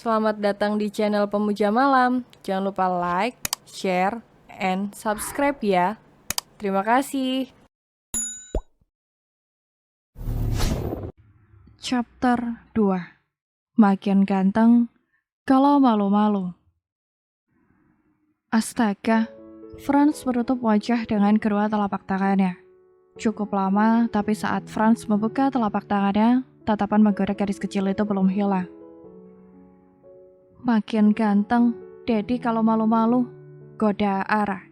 Selamat datang di channel Pemuja Malam. Jangan lupa like, share, and subscribe ya. Terima kasih. Chapter 2. Makin ganteng kalau malu-malu. Astaga, Franz menutup wajah dengan kedua telapak tangannya. Cukup lama, tapi saat Franz membuka telapak tangannya, tatapan menggoda gadis kecil itu belum hilang. Makin ganteng, Dedi kalau malu-malu, goda Ara.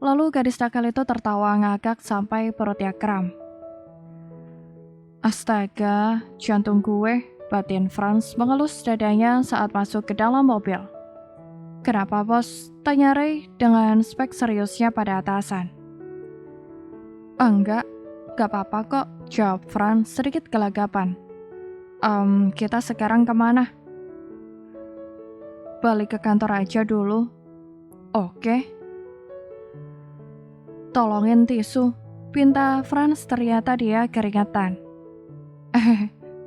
Lalu gadis nakal itu tertawa ngakak sampai perutnya kram. Astaga, jantung gue, batin Franz mengelus dadanya saat masuk ke dalam mobil. Kenapa bos? Tanya Ray dengan spek seriusnya pada atasan. Enggak apa-apa kok, jawab Franz sedikit gelagapan. Kita sekarang kemana? Balik ke kantor aja dulu. Oke. Tolongin tisu, pinta Franz, ternyata dia keringetan.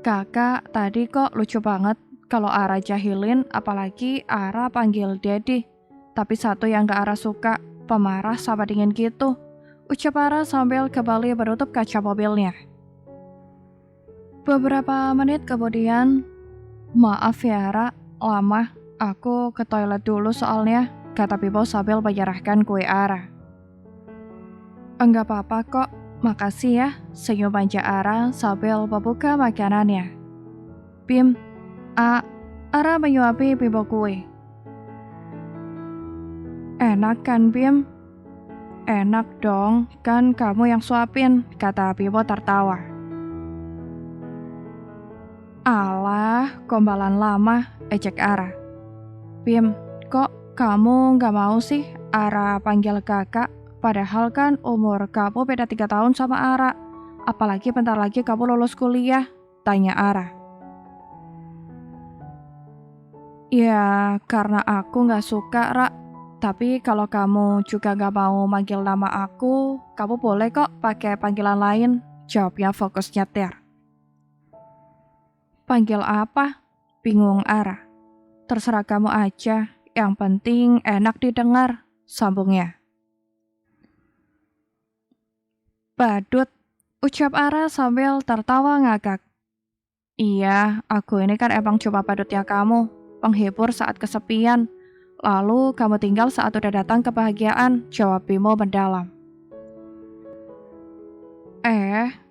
Kakak, tadi kok lucu banget kalau Ara jahilin, apalagi Ara panggil Daddy. Tapi satu yang gak Ara suka, pemarah sama dingin gitu. Ucap Ara sambil kembali menutup kaca mobilnya. Beberapa menit kemudian, maaf ya Ara, lama. Aku ke toilet dulu soalnya, kata Bimo sambil menyerahkan kue Ara. Enggak apa-apa kok, makasih ya, senyum manja Ara sambil membuka makanannya. Bim, Ara menyuapi Bimo kue. Enak kan Bim? Enak dong, kan kamu yang suapin, kata Bimo tertawa. Alah, gombalan lama, ejek Ara. Bim, kok kamu gak mau sih Ara panggil kakak? Padahal kan umur kamu beda 3 tahun sama Ara. Apalagi bentar lagi kamu lulus kuliah, tanya Ara. Ya, karena aku gak suka, Ra. Tapi kalau kamu juga gak mau manggil nama aku, kamu boleh kok pakai panggilan lain, jawabnya fokus nyetir. Panggil apa? Bingung Ara. Terserah kamu aja, yang penting enak didengar, sambungnya. Badut, ucap Ara sambil tertawa ngakak. Iya, aku ini kan emang cuma badutnya kamu, penghibur saat kesepian. Lalu kamu tinggal saat udah datang kebahagiaan, jawab Bimo mendalam.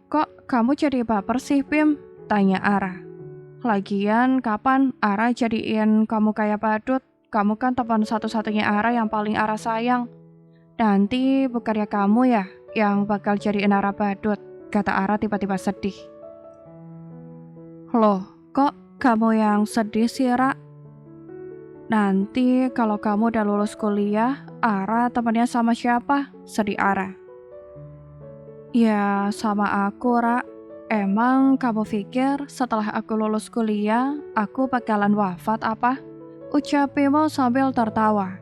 Kok kamu jadi baper sih, Bim? Tanya Ara. Lagian, kapan Ara jadiin kamu kayak badut? Kamu kan teman satu-satunya Ara yang paling Ara sayang. Nanti bukannya kamu ya yang bakal jadiin Ara badut, kata Ara tiba-tiba sedih. Loh, kok kamu yang sedih sih, Ra? Nanti kalau kamu udah lulus kuliah, Ara temannya sama siapa? Sedih Ara. Ya, sama aku, Ra. Emang kamu pikir setelah aku lulus kuliah, aku bakalan wafat apa? Ucap Bimo sambil tertawa.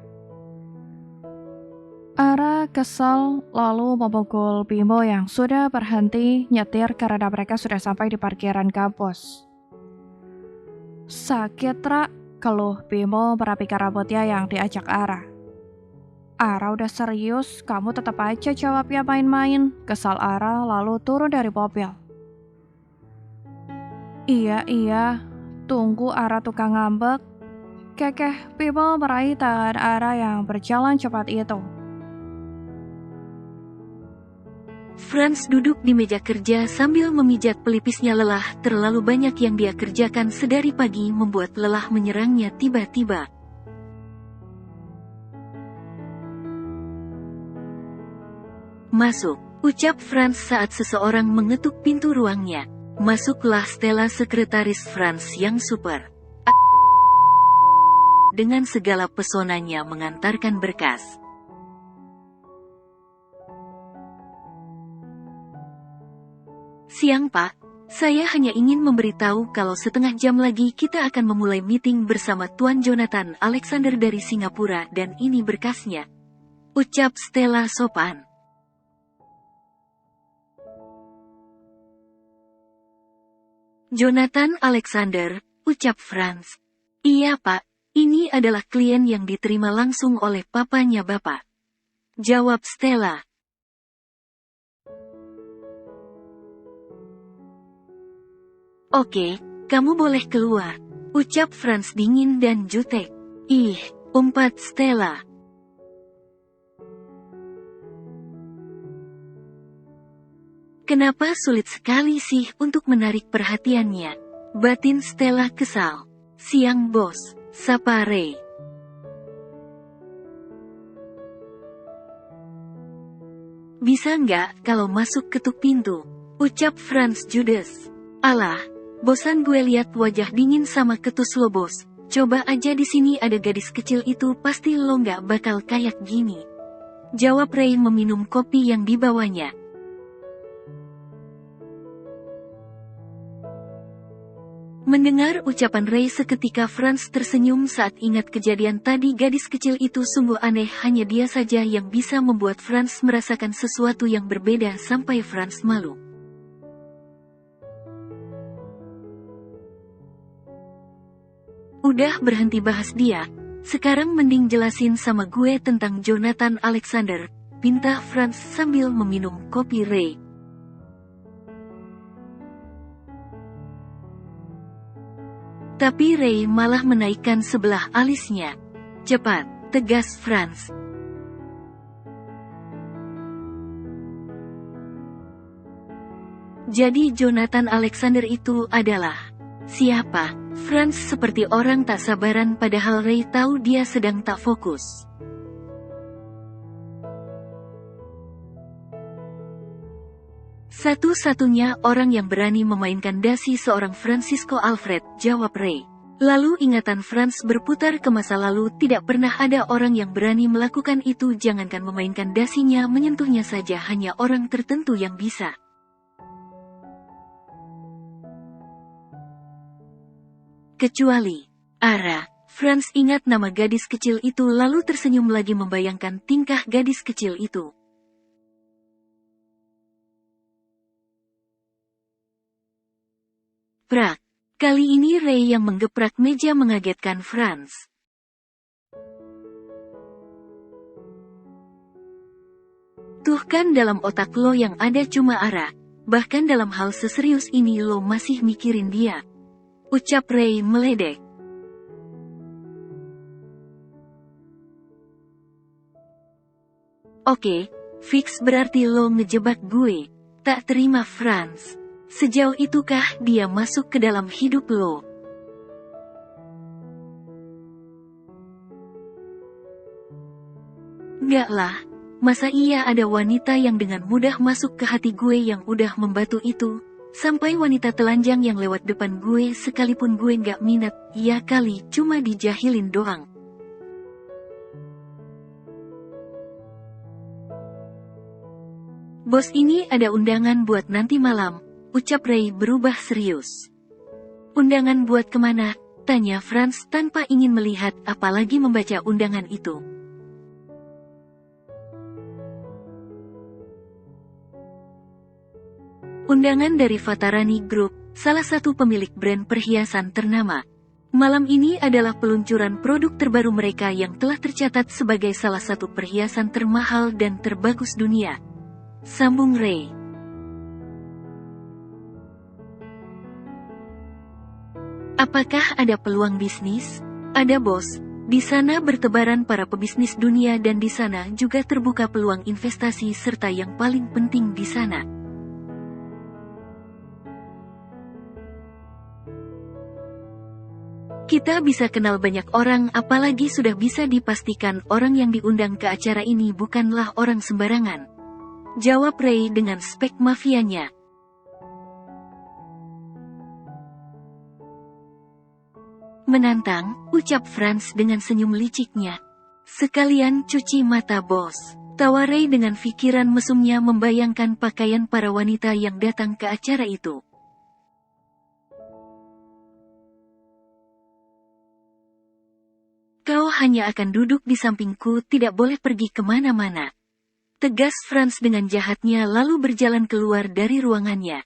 Ara kesal lalu memukul Bimo yang sudah berhenti nyetir karena mereka sudah sampai di parkiran kampus. Sakit, Ra, keluh Bimo merapikan rambutnya yang diajak Ara. Ara udah serius, kamu tetap aja jawabnya main-main, kesal Ara lalu turun dari mobil. Iya, tunggu Ara tukang ngambek. Kekeh Bimo meraih tangan Ara yang berjalan cepat itu. Franz duduk di meja kerja sambil memijat pelipisnya. Lelah terlalu banyak yang dia kerjakan sedari pagi membuat lelah menyerangnya tiba-tiba. Masuk, ucap Franz saat seseorang mengetuk pintu ruangnya. Masuklah Stella, sekretaris Franz yang super. Dengan segala pesonanya mengantarkan berkas. Siang Pak, saya hanya ingin memberitahu kalau setengah jam lagi kita akan memulai meeting bersama Tuan Jonathan Alexander dari Singapura dan ini berkasnya. Ucap Stella sopan. Jonathan Alexander, ucap Franz. Iya Pak, ini adalah klien yang diterima langsung oleh papanya Bapak. Jawab Stella. Oke, kamu boleh keluar. Ucap Franz dingin dan jutek. Ih, umpat Stella. Kenapa sulit sekali sih untuk menarik perhatiannya? Batin Stella kesal. Siang bos, sapa Ray. Bisa nggak kalau masuk ketuk pintu? Ucap Franz judes. Alah, bosan gue lihat wajah dingin sama ketus lo bos. Coba aja di sini ada gadis kecil itu pasti lo nggak bakal kayak gini. Jawab Ray meminum kopi yang dibawanya. Mendengar ucapan Ray seketika Franz tersenyum saat ingat kejadian tadi. Gadis kecil itu sungguh aneh, hanya dia saja yang bisa membuat Franz merasakan sesuatu yang berbeda sampai Franz malu. Udah berhenti bahas dia, sekarang mending jelasin sama gue tentang Jonathan Alexander, pinta Franz sambil meminum kopi Ray. Tapi Ray malah menaikkan sebelah alisnya. Cepat, tegas Franz. Jadi Jonathan Alexander itu adalah siapa? Franz seperti orang tak sabaran padahal Ray tahu dia sedang tak fokus. Satu-satunya orang yang berani memainkan dasi seorang Francisco Alfred, jawab Ray. Lalu ingatan Franz berputar ke masa lalu, tidak pernah ada orang yang berani melakukan itu, jangankan memainkan dasinya, menyentuhnya saja hanya orang tertentu yang bisa. Kecuali Ara. Franz ingat nama gadis kecil itu lalu tersenyum lagi membayangkan tingkah gadis kecil itu. Prak. Kali ini Ray yang menggeprak meja mengagetkan Franz. Tuh kan dalam otak lo yang ada cuma Ara. Bahkan dalam hal seserius ini lo masih mikirin dia. Ucap Ray meledek. Oke, fix berarti lo ngejebak gue. Tak terima Franz. Sejauh itukah dia masuk ke dalam hidup lo? Enggak lah, masa iya ada wanita yang dengan mudah masuk ke hati gue yang udah membatu itu? Sampai wanita telanjang yang lewat depan gue sekalipun gue nggak minat, ya kali cuma dijahilin doang. Bos ini ada undangan buat nanti malam. Ucap Ray berubah serius. Undangan buat kemana? Tanya Franz tanpa ingin melihat apalagi membaca undangan itu. Undangan dari Fatarani Group, salah satu pemilik brand perhiasan ternama. Malam ini adalah peluncuran produk terbaru mereka yang telah tercatat sebagai salah satu perhiasan termahal dan terbagus dunia. Sambung Ray. Apakah ada peluang bisnis? Ada bos. Di sana bertebaran para pebisnis dunia dan di sana juga terbuka peluang investasi serta yang paling penting di sana. Kita bisa kenal banyak orang, apalagi sudah bisa dipastikan orang yang diundang ke acara ini bukanlah orang sembarangan. Jawab Ray dengan spek mafianya. Menantang, ucap Franz dengan senyum liciknya. Sekalian cuci mata bos. Tawa Ray dengan pikiran mesumnya membayangkan pakaian para wanita yang datang ke acara itu. Kau hanya akan duduk di sampingku, tidak boleh pergi kemana-mana. Tegas Franz dengan jahatnya lalu berjalan keluar dari ruangannya.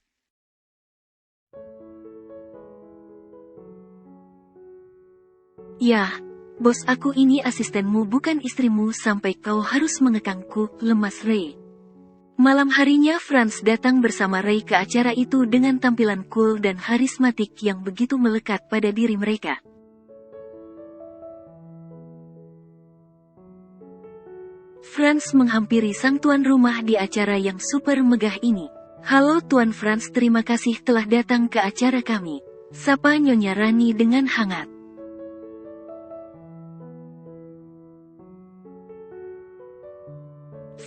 Yah, bos, aku ini asistenmu bukan istrimu sampai kau harus mengekangku, lemas Ray. Malam harinya Franz datang bersama Ray ke acara itu dengan tampilan cool dan karismatik yang begitu melekat pada diri mereka. Franz menghampiri sang tuan rumah di acara yang super megah ini. "Halo Tuan Franz, terima kasih telah datang ke acara kami," sapa Nyonya Rani dengan hangat.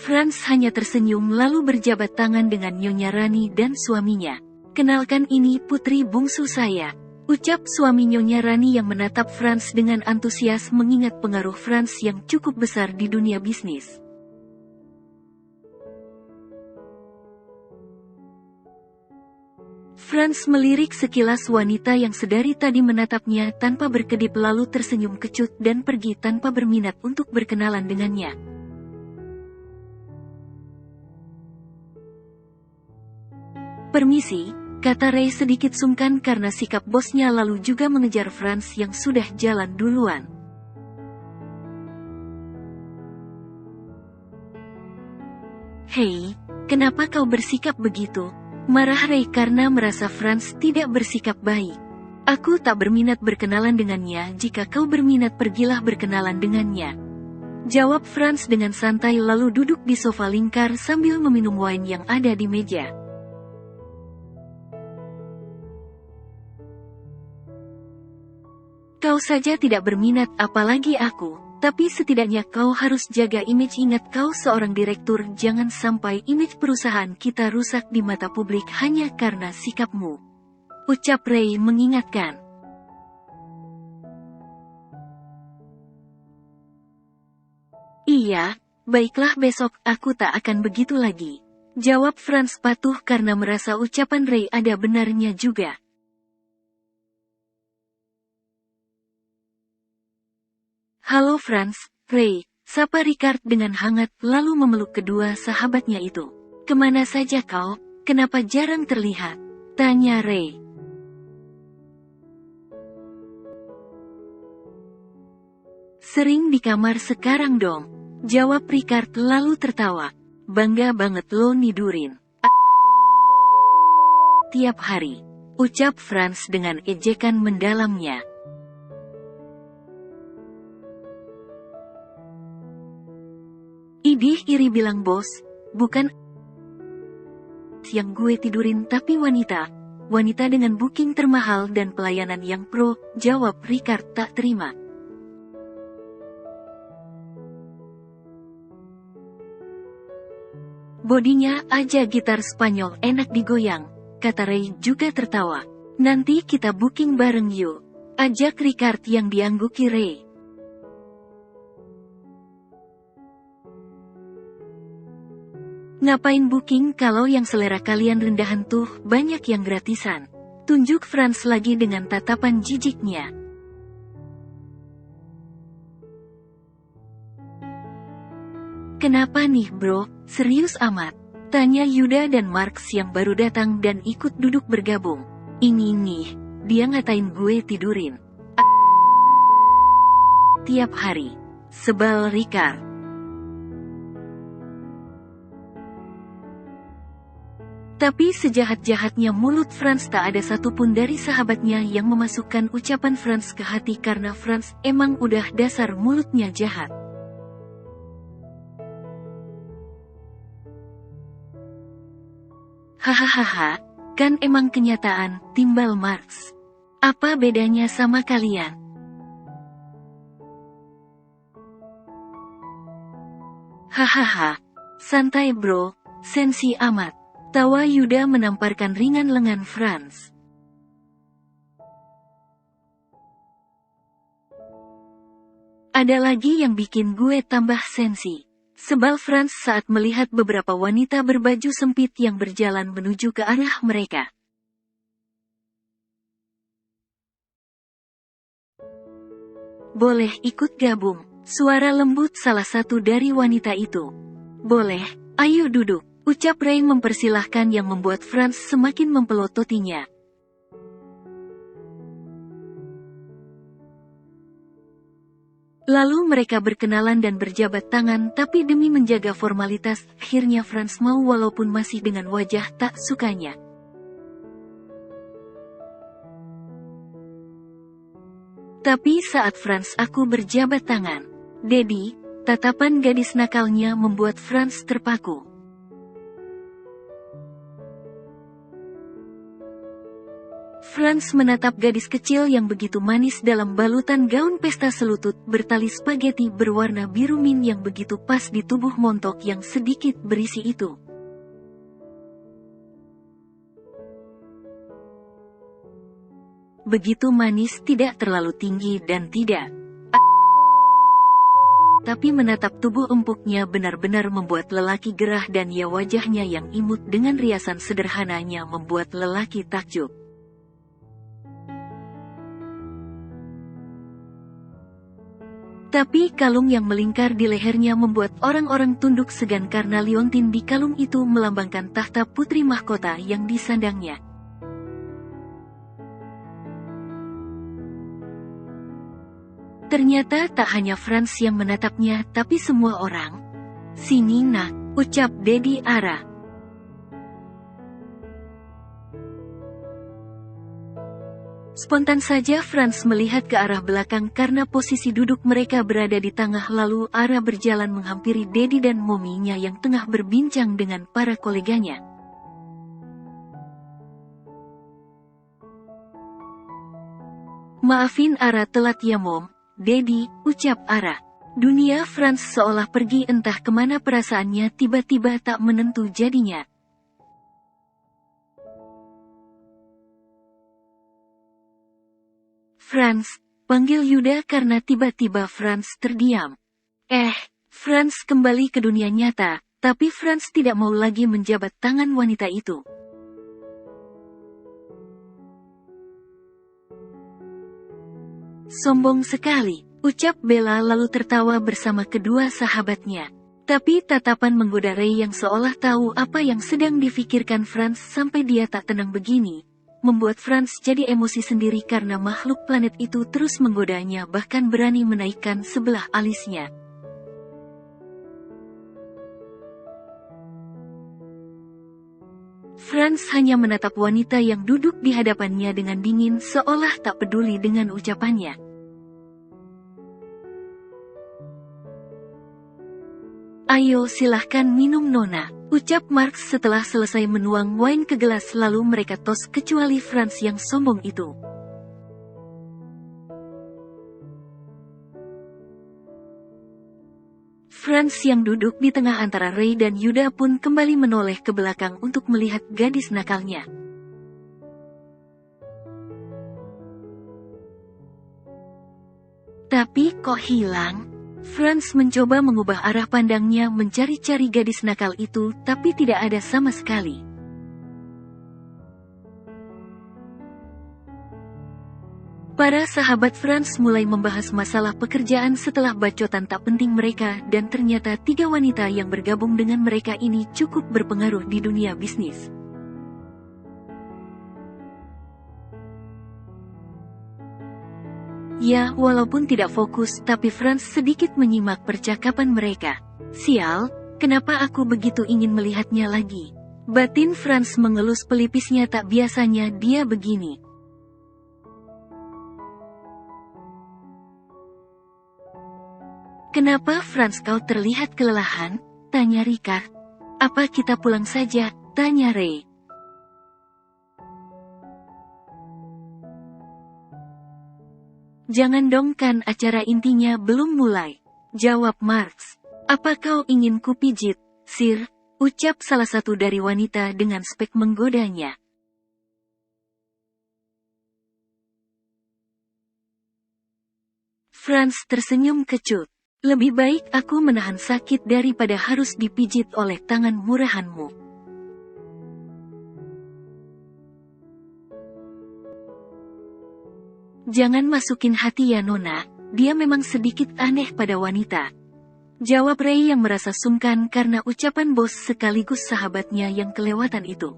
Franz hanya tersenyum lalu berjabat tangan dengan Nyonya Rani dan suaminya. "Kenalkan, ini putri bungsu saya," ucap suami Nyonya Rani yang menatap Franz dengan antusias mengingat pengaruh Franz yang cukup besar di dunia bisnis. Franz melirik sekilas wanita yang sedari tadi menatapnya tanpa berkedip lalu tersenyum kecut dan pergi tanpa berminat untuk berkenalan dengannya. "Permisi," kata Ray sedikit sungkan karena sikap bosnya lalu juga mengejar Franz yang sudah jalan duluan. "Hei, kenapa kau bersikap begitu?" marah Ray karena merasa Franz tidak bersikap baik. "Aku tak berminat berkenalan dengannya, jika kau berminat pergilah berkenalan dengannya," jawab Franz dengan santai lalu duduk di sofa lingkar sambil meminum wine yang ada di meja. "Kau saja tidak berminat, apalagi aku. Tapi setidaknya kau harus jaga image, ingat kau seorang direktur, jangan sampai image perusahaan kita rusak di mata publik hanya karena sikapmu," ucap Ray mengingatkan. "Iya, baiklah, besok aku tak akan begitu lagi," jawab Franz patuh karena merasa ucapan Ray ada benarnya juga. "Halo Franz, Ray," sapa Ricard dengan hangat lalu memeluk kedua sahabatnya itu. "Kemana saja kau? Kenapa jarang terlihat?" tanya Ray. "Sering di kamar sekarang dong," jawab Ricard lalu tertawa. "Bangga banget lo nidurin tiap hari," ucap Franz dengan ejekan mendalamnya. "Idih, iri," bilang bos, "bukan yang gue tidurin tapi wanita dengan booking termahal dan pelayanan yang pro," jawab Ricard tak terima. "Bodinya aja gitar Spanyol enak digoyang," kata Ray juga tertawa. "Nanti kita booking bareng yuk," ajak Ricard yang diangguki Ray. "Ngapain booking kalau yang selera kalian rendahan tuh banyak yang gratisan," tunjuk Franz lagi dengan tatapan jijiknya. "Kenapa nih bro, serius amat?" tanya Yuda dan Marx yang baru datang dan ikut duduk bergabung. "Ini nih, dia ngatain gue tidurin tiap hari," sebal Ricard. Tapi sejahat-jahatnya mulut Franz tak ada satupun dari sahabatnya yang memasukkan ucapan Franz ke hati karena Franz emang udah dasar mulutnya jahat. "Hahaha, kan emang kenyataan," timbal Marx. "Apa bedanya sama kalian?" "Hahaha, santai bro, sensi amat," tawa Yuda menamparkan ringan lengan Franz. "Ada lagi yang bikin gue tambah sensi," sebal Franz saat melihat beberapa wanita berbaju sempit yang berjalan menuju ke arah mereka. "Boleh ikut gabung?" suara lembut salah satu dari wanita itu. "Boleh, ayo duduk," ucap Ray mempersilahkan yang membuat Franz semakin mempelototinya. Lalu mereka berkenalan dan berjabat tangan, tapi demi menjaga formalitas, akhirnya Franz mau walaupun masih dengan wajah tak sukanya. Tapi saat Franz aku berjabat tangan, Daddy, tatapan gadis nakalnya membuat Franz terpaku. Franz menatap gadis kecil yang begitu manis dalam balutan gaun pesta selutut bertali spaghetti berwarna biru mint yang begitu pas di tubuh montok yang sedikit berisi itu. Begitu manis, tidak terlalu tinggi dan tidak tapi menatap tubuh empuknya benar-benar membuat lelaki gerah dan ya wajahnya yang imut dengan riasan sederhananya membuat lelaki takjub. Tapi kalung yang melingkar di lehernya membuat orang-orang tunduk segan karena liontin di kalung itu melambangkan tahta putri mahkota yang disandangnya. Ternyata tak hanya Franz yang menatapnya, tapi semua orang. "Sini nak," ucap Daddy Ara. Spontan saja Franz melihat ke arah belakang karena posisi duduk mereka berada di tengah, lalu Ara berjalan menghampiri Daddy dan mominya yang tengah berbincang dengan para koleganya. "Maafin Ara telat ya Mom." "Daddy," ucap Ara. Dunia Franz seolah pergi entah kemana, perasaannya tiba-tiba tak menentu jadinya. "Franz," panggil Yuda karena tiba-tiba Franz terdiam. Franz kembali ke dunia nyata, tapi Franz tidak mau lagi menjabat tangan wanita itu. "Sombong sekali," ucap Bella lalu tertawa bersama kedua sahabatnya. Tapi tatapan menggoda Ray yang seolah tahu apa yang sedang difikirkan Franz sampai dia tak tenang begini, membuat Franz jadi emosi sendiri karena makhluk planet itu terus menggodanya, bahkan berani menaikkan sebelah alisnya. Franz hanya menatap wanita yang duduk di hadapannya dengan dingin seolah tak peduli dengan ucapannya. "Ayo silahkan minum Nona," ucap Marx setelah selesai menuang wine ke gelas, lalu mereka tos kecuali Franz yang sombong itu. Franz yang duduk di tengah antara Ray dan Yuda pun kembali menoleh ke belakang untuk melihat gadis nakalnya. Tapi kok hilang? Franz mencoba mengubah arah pandangnya mencari-cari gadis nakal itu, tapi tidak ada sama sekali. Para sahabat Franz mulai membahas masalah pekerjaan setelah bacotan tak penting mereka, dan ternyata 3 wanita yang bergabung dengan mereka ini cukup berpengaruh di dunia bisnis. Ya, walaupun tidak fokus, tapi Franz sedikit menyimak percakapan mereka. "Sial, kenapa aku begitu ingin melihatnya lagi?" Batin Franz mengelus pelipisnya, tak biasanya dia begini. "Kenapa Franz, kau terlihat kelelahan?" tanya Rika. "Apa kita pulang saja?" tanya Ray. "Jangan dong, kan acara intinya belum mulai," jawab Marx. "Apa kau ingin kupijit, Sir?" ucap salah satu dari wanita dengan spek menggodanya. Franz tersenyum kecut. "Lebih baik aku menahan sakit daripada harus dipijit oleh tangan murahanmu." "Jangan masukin hati ya Nona, dia memang sedikit aneh pada wanita," jawab Ray yang merasa sungkan karena ucapan bos sekaligus sahabatnya yang kelewatan itu.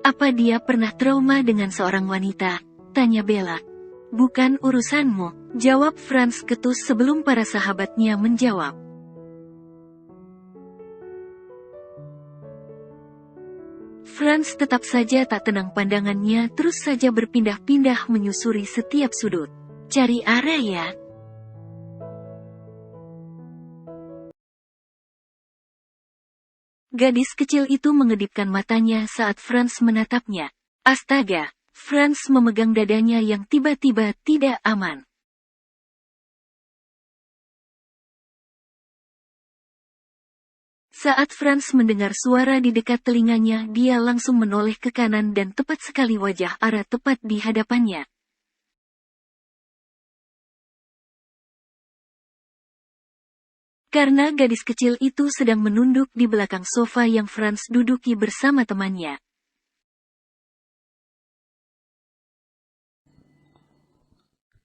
Apa dia pernah trauma dengan seorang wanita? Tanya Bella. Bukan urusanmu, jawab Franz ketus sebelum para sahabatnya menjawab. Franz tetap saja tak tenang pandangannya, terus saja berpindah-pindah menyusuri setiap sudut. Cari arah ya. Gadis kecil itu mengedipkan matanya saat Franz menatapnya. Astaga, Franz memegang dadanya yang tiba-tiba tidak aman. Saat Franz mendengar suara di dekat telinganya, dia langsung menoleh ke kanan dan tepat sekali wajah Ara tepat di hadapannya. Karena gadis kecil itu sedang menunduk di belakang sofa yang Franz duduki bersama temannya.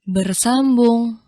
Bersambung.